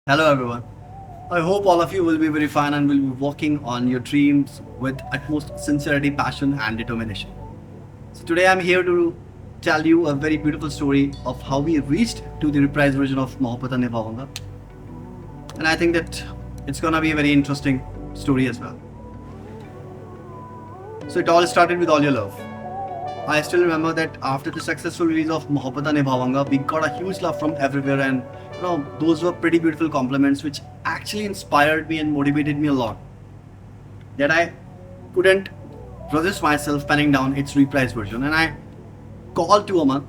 Hello, everyone. I hope all of you will be very fine and will be working on your dreams with utmost sincerity, passion, and determination. So, today I'm here to tell you a very beautiful story of how we reached to the reprised version of Mohabbat Nibhavanga. And I think that it's gonna be a very interesting story as well. So, it all started with All Your Love. I still remember that after the successful release of Mohabbat Nibhavanga, we got a huge love from everywhere, and those were pretty beautiful compliments, which actually inspired me and motivated me a lot. That I couldn't resist myself penning down its reprised version, and I called to Aman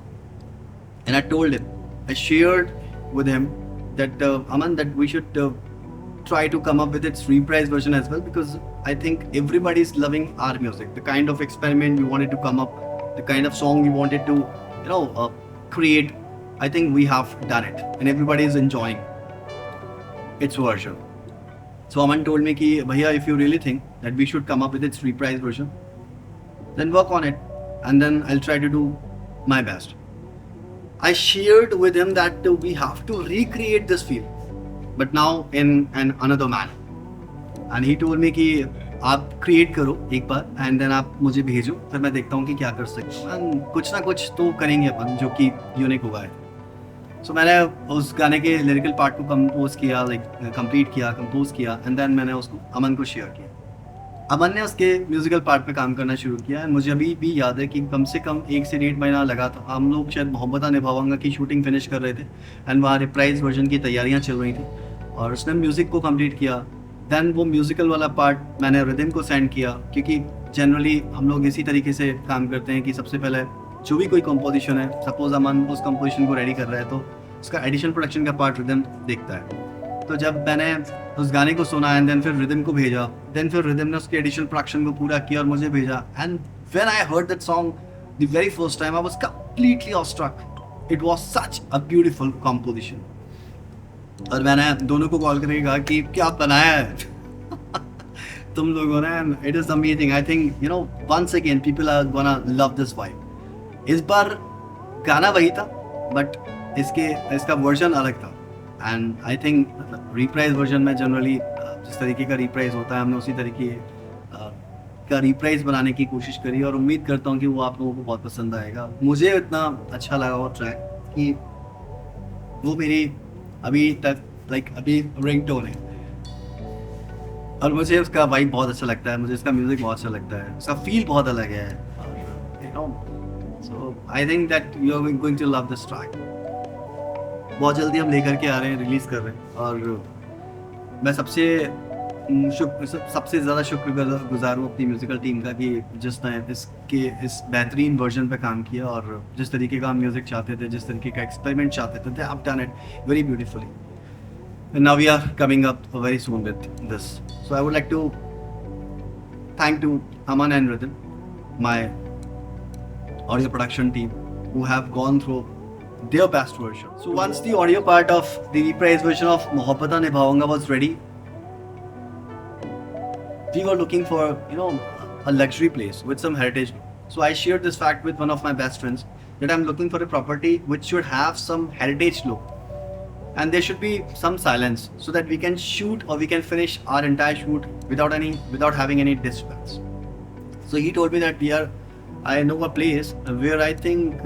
and I told him, I shared with him that Aman, that we should try to come up with its reprised version as well, because I think everybody is loving our music, the kind of experiment we wanted to come up, the kind of song we wanted to create. I think we have done it and everybody is enjoying its version. So Aman told me ki bhaiya, if you really think that we should come up with its reprised version, then work on it and then I'll try to do my best. I shared with him that we have to recreate this feel, but now in another manner. And he told me कि आप create करो एक बार and then आप मुझे भेजो, फिर मैं देखता हूँ कि क्या कर सकता हूँ, एंड कुछ ना कुछ तो करेंगे अपन जो कि यूनिक होगा है. सो मैंने उस गाने के लिरिकल पार्ट को कंपोज किया, कंपोज किया एंड देन मैंने उसको अमन को शेयर किया. अमन ने उसके म्यूजिकल पार्ट पे काम करना शुरू किया एंड मुझे अभी भी याद है कि कम से कम 1 से 1.5 महीना लगा था. हम लोग शायद मोहब्बत निभावांगा की शूटिंग फिनिश कर रहे थे एंड वहाँ रिप्राइज वर्जन की तैयारियाँ चल रही थी और उसने म्यूज़िक को कंप्लीट किया. देन वो म्यूज़िकल वाला पार्ट मैंने रिदम को सेंड किया, क्योंकि जनरली हम लोग इसी तरीके से काम करते हैं कि सबसे पहले जो भी कोई कंपोजिशन है, सपोज अमन उस कंपोजिशन को रेडी कर रहा है तो उसका एडिशन प्रोडक्शन का पार्ट रिदम देखता है. तो जब मैंने उस गाने को सुना एंड देन फिर रिदम को भेजा, देन फिर रिदम ने उसके एडिशन प्रोडक्शन को पूरा किया और मुझे भेजा. And when I heard that song the very first time I was completely awestruck. It was such a beautiful composition. और मैंने दोनों को कॉल करके कहा कि क्या बनाया है तुम लोगों ने. It is amazing. I think once again people are gonna love this vibe. इस बार गाना वही था बट इसका वर्जन अलग था. And I think reprise version में जनरली जिस तरीके का रिप्राइज होता है हमने उसी तरीके का रिप्राइज बनाने की कोशिश करी और उम्मीद करता हूँ कि वो आप लोगों को बहुत पसंद आएगा. मुझे इतना अच्छा लगा वो ट्रैक कि वो मेरी अभी तक अभी रिंगटोन है और मुझे उसका वाइब बहुत अच्छा लगता है, मुझे इसका म्यूज़िक बहुत अच्छा लगता है, उसका फील बहुत अलग है. So I think that you are going to love this track. बहुत जल्दी हम लेकर के आ रहे हैं, रिलीज़ कर रहे हैं और मैं सबसे ज़्यादा शुक्रगुजार हूँ अपनी म्यूज़िकल टीम का कि जिसने इस बेहतरीन वर्जन पे काम किया और जिस तरीके का हम म्यूज़िक चाहते थे, जिस तरीके का एक्सपेरिमेंट चाहते थे, they have done it very beautifully. And now we are coming up very soon with this. So I would like to thank to Aman and Rhythm, my audio production team, who have gone through their best version. So once the audio part of the reprise version of Mohabbat Nibhavanga was ready, we were looking for a luxury place with some heritage. So I shared this fact with one of my best friends that I'm looking for a property which should have some heritage look and there should be some silence so that we can shoot or we can finish our entire shoot without having any disturbance. So he told me that I know a place where I think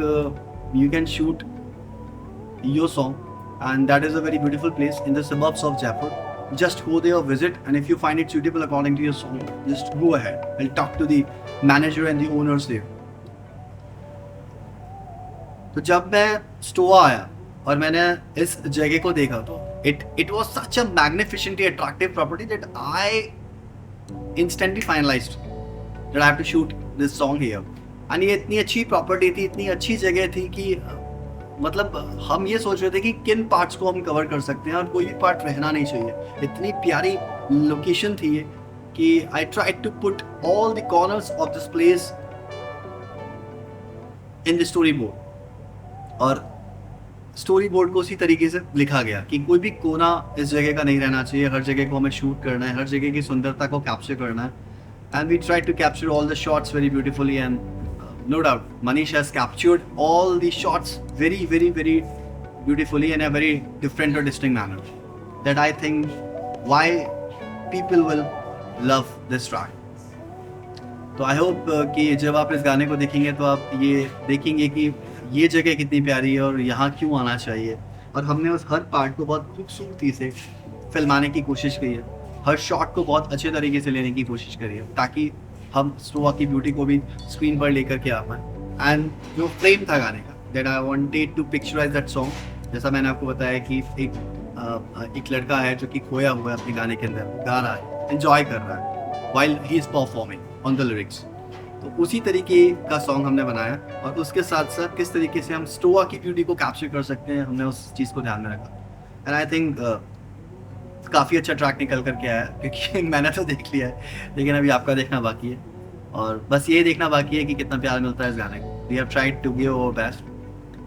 you can shoot your song, and that is a very beautiful place in the suburbs of Jaipur. Just go there, visit, and if you find it suitable according to your song, just go ahead. I'll talk to the manager and the owners there. तो जब मैं Stoa आया और मैंने इस जगह को देखा तो it was such a magnificently attractive property that I instantly finalized that I have to shoot this song here. And ये इतनी अच्छी प्रॉपर्टी थी, इतनी अच्छी जगह थी कि मतलब हम ये सोच रहे थे कि किन पार्ट्स को हम कवर कर सकते हैं और कोई भी पार्ट रहना नहीं चाहिए. इतनी प्यारी लोकेशन थी ये कि I tried to put all the corners of this place in the story board और स्टोरी बोर्ड को उसी तरीके से लिखा गया कि कोई भी कोना इस जगह का नहीं रहना चाहिए, हर जगह को हमें शूट करना है, हर जगह की सुंदरता को कैप्चर करना है. And we try to capture all the shots very beautifully and no doubt Manish has captured all the shots very beautifully in a very different or distinct manner. that I think why people will love this track. तो I hope कि जब आप इस गाने को देखेंगे तो आप ये देखेंगे कि ये जगह कितनी प्यारी है और यहाँ क्यों आना चाहिए। और हमने उस हर पार्ट को बहुत खूबसूरती से फिल्माने की कोशिश की है, हर शॉट को बहुत अच्छे तरीके से लेने की कोशिश करी है, ताकि हम स्टोआ की ब्यूटी को भी स्क्रीन पर लेकर के आ पाए। एंड जो फ्रेम था गाने का, that I wanted to picturise that song, जैसा मैंने आपको बताया कि एक लड़का है जो कि खोया हुआ है अपने गाने के अंदर, गा रहा है, एंजॉय कर रहा है while he is performing on the lyrics. तो उसी तरीके का सॉन्ग हमने बनाया, और उसके साथ साथ किस तरीके से हम स्टोआ की ब्यूटी को कैप्चर कर सकते हैं, हमने उस चीज़ को ध्यान में रखा। एंड आई थिंक काफ़ी अच्छा ट्रैक निकल करके आया, क्योंकि मैंने तो देख लिया है, लेकिन अभी आपका देखना बाकी है, और बस ये देखना बाकी है कि कितना प्यार मिलता है इस गाने को। We have tried to give our best.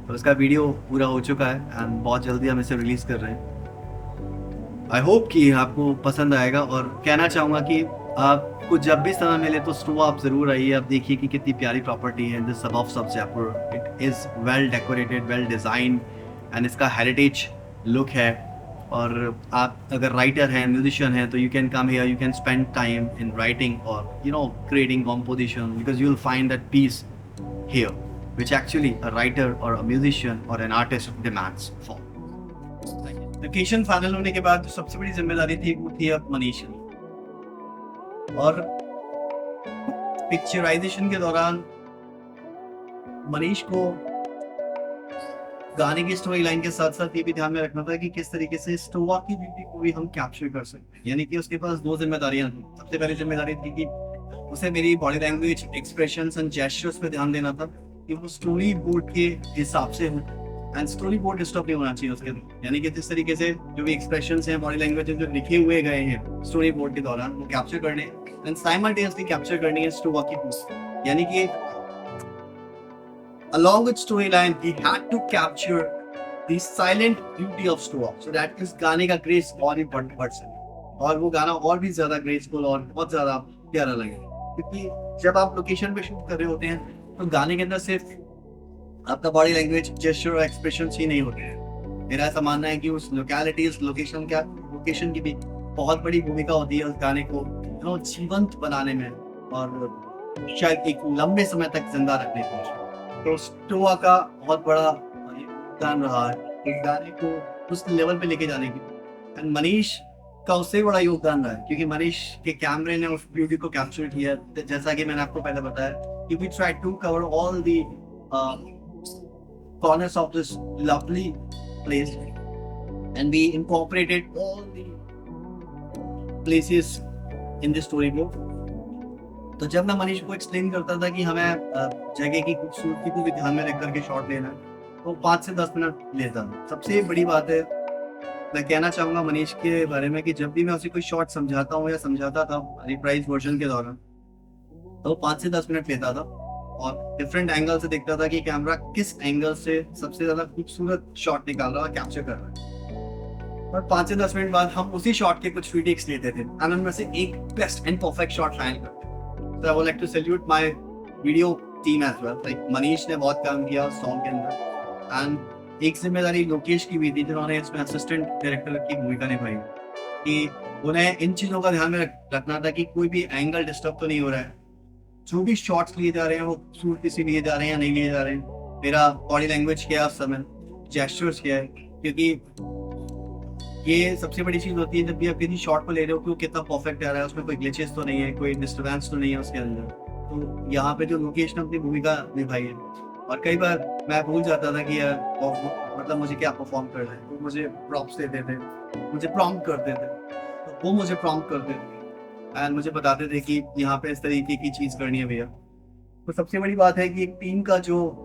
तो उसका वीडियो पूरा हो चुका है एंड बहुत जल्दी हम इसे रिलीज़ कर रहे हैं। आई होप कि आपको पसंद आएगा, और कहना चाहूँगा कि आपको जब भी समय मिले तो स्टोआ आप ज़रूर आइए, आप देखिए कि कितनी प्यारी प्रॉपर्टी है दिस सबब सब Jaipur. It is well decorated, well design, and इसका हेरिटेज लुक है। और आप अगर राइटर हैं, म्यूजिशियन हैं, तो you can come here, you can spend time in writing और creating composition, because you will find that peace here which actually a writer or a musician or an artist demands for. Location final होने के बाद जो सबसे बड़ी जिम्मेदारी थी वो थी अब मनीष की, और पिक्चराइजेशन के दौरान मनीष को गाने की स्टोरी लाइन के साथ साथ ये भी ध्यान में रखना था कि किस तरीके से स्टोआ की ब्यूटी को भी हम कैप्चर कर सकते हैं। यानी कि उसके पास दो जिम्मेदारियां थी। सबसे पहली जिम्मेदारी थी कि उसे मेरी body language, expressions and gestures पे ध्यान देना था कि वो स्टोरी बोर्ड के हिसाब से हो, एंड स्टोरी बोर्ड डिस्टर्ब नहीं होना चाहिए उसके अंदर। यानी कि जिस तरीके से जो भी एक्सप्रेशंस हैं, बॉडी लैंग्वेज जो लिखे हुए गए हैं स्टोरी बोर्ड के दौरान, वो कैप्चर करने एंड साइमल्टेनियसली कैप्चर करनी है स्टोआ की ब्यूटी। यानी कि along with storyline he had to capture the silent beauty of Stoa, so that इस गाने का ग्रेस और भी बढ़ सके, और वो गाना और भी ज्यादा ग्रेसफुल और बहुत ज्यादा प्यारा लगे। क्योंकि जब आप लोकेशन पे शूट कर रहे होते हैं तो गाने के अंदर सिर्फ आपका बॉडी लैंग्वेज, जेस्चर और एक्सप्रेशंस ही नहीं होते हैं। मेरा ऐसा मानना है कि उस लोकेलिटी, उस लोकेशन की भी बहुत बड़ी भूमिका होती है उस गाने को जीवंत बनाने में, और शायद एक लंबे समय तक जिंदा रखने में। तो स्टोआ का बहुत बड़ा योगदान रहा है इस गाने को उस लेवल पे लेके जाने की, एंड मनीष का उससे बड़ा योगदान रहा है, क्योंकि मनीष के कैमरे ने उस ब्यूटी को कैप्चर किया। जैसा कि मैंने आपको पहले बताया कि we tried to cover all the corners of this lovely place, and we incorporated all the places in this storyboard. तो जब मैं मनीष को एक्सप्लेन करता था कि हमें जगह की खूबसूरती को भी ध्यान में रख करके शॉट लेना है, तो 5 से 10 मिनट लेता था। सबसे बड़ी बात है, मैं कहना चाहूँगा मनीष के बारे में, कि जब भी मैं उसे कोई शॉट समझाता हूँ या समझाता था रिप्राइज वर्जन के दौरान, तो 5 से 10 मिनट लेता था और डिफरेंट एंगल से देखता था कि कैमरा किस एंगल से सबसे ज्यादा खूबसूरत शॉट निकाल रहा है, कैप्चर कर रहा है। और 5 से 10 मिनट बाद हम उसी शॉट के कुछ रीटेक्स लेते थे, एंड उनमें से एक best and perfect shot final करते। So I would like to salute my video team as well. Like Manish ने बहुत काम किया सॉन्ग के अंदर, एंड एक जिम्मेदारी लोकेश की भी थी, जिन्होंने इसमें असिस्टेंट डायरेक्टर की भूमिका निभाई, कि उन्हें इन चीज़ों का ध्यान में रखना था कि कोई भी एंगल डिस्टर्ब तो नहीं हो रहा है, जो भी शॉट्स लिए जा रहे हैं वो खूबसूरती से लिए जा रहे हैं या नहीं लिए जा रहे हैं, मेरा बॉडी लैंग्वेज क्या है उस समय, जेस्चर्स क्या है, क्योंकि ये सबसे बड़ी चीज़ होती है जब भी आप किसी शॉट को ले रहे हो कि वो कितना परफेक्ट आ रहा है, उसमें कोई ग्लिचेस तो नहीं है, कोई डिस्टर्बेंस तो नहीं है उसके अंदर। तो यहाँ पे जो लोकेश ने अपनी भूमिका निभाई है, और कई बार मैं भूल जाता था कि मतलब मुझे क्या परफॉर्म करना है, वो मुझे प्रॉम्प्ट्स देते थे, मुझे प्रॉम्प्ट करते थे, तो वो मुझे प्रॉम्प्ट करते थे एंड मुझे बताते थे कि यहाँ पे इस तरीके की चीज़ करनी है भैया। तो सबसे बड़ी बात है कि एक टीम का जो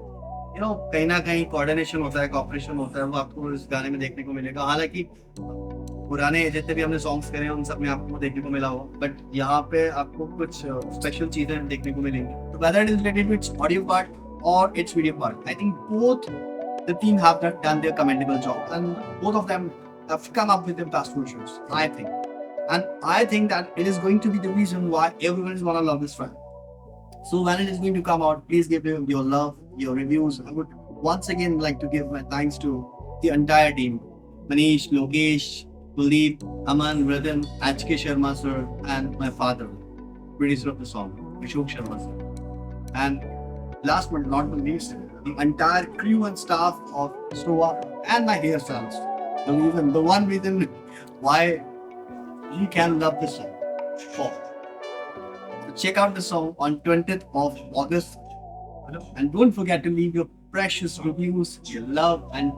कहीं ना कहीं कोऑर्डिनेशन होता है, कोऑपरेशन होता है, वो आपको इस गाने में देखने को मिलेगा। हालांकि पुराने जितने भी हमने सॉन्ग्स करे हैं उन सब में आपको देखने को मिला हो, बट यहाँ पे आपको कुछ स्पेशल चीजें देखने को मिलेंगी। तो whether it is related to its audio part or its video part, I think both the team have done their commendable job, and both of them have come up with the best versions, I think. And I think that it is going to be the reason why everyone is gonna love this track. So when it is going to come out, please give your love, your reviews. I would once again like to give my thanks to the entire team, Manish, Lokesh, Kuldeep, Aman, Rhythm, HK Sharma sir, and my father, producer of the song, Ashok Sharma sir. And last but not the least, the entire crew and staff of Sova and my hairstylist. The one reason why you can love this song. For. So check out the song on 20th of August. And don't forget to leave your precious reviews, your love, and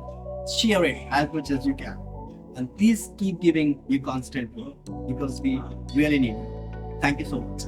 share it as much as you can. And please keep giving your constant work because we really need it. Thank you so much.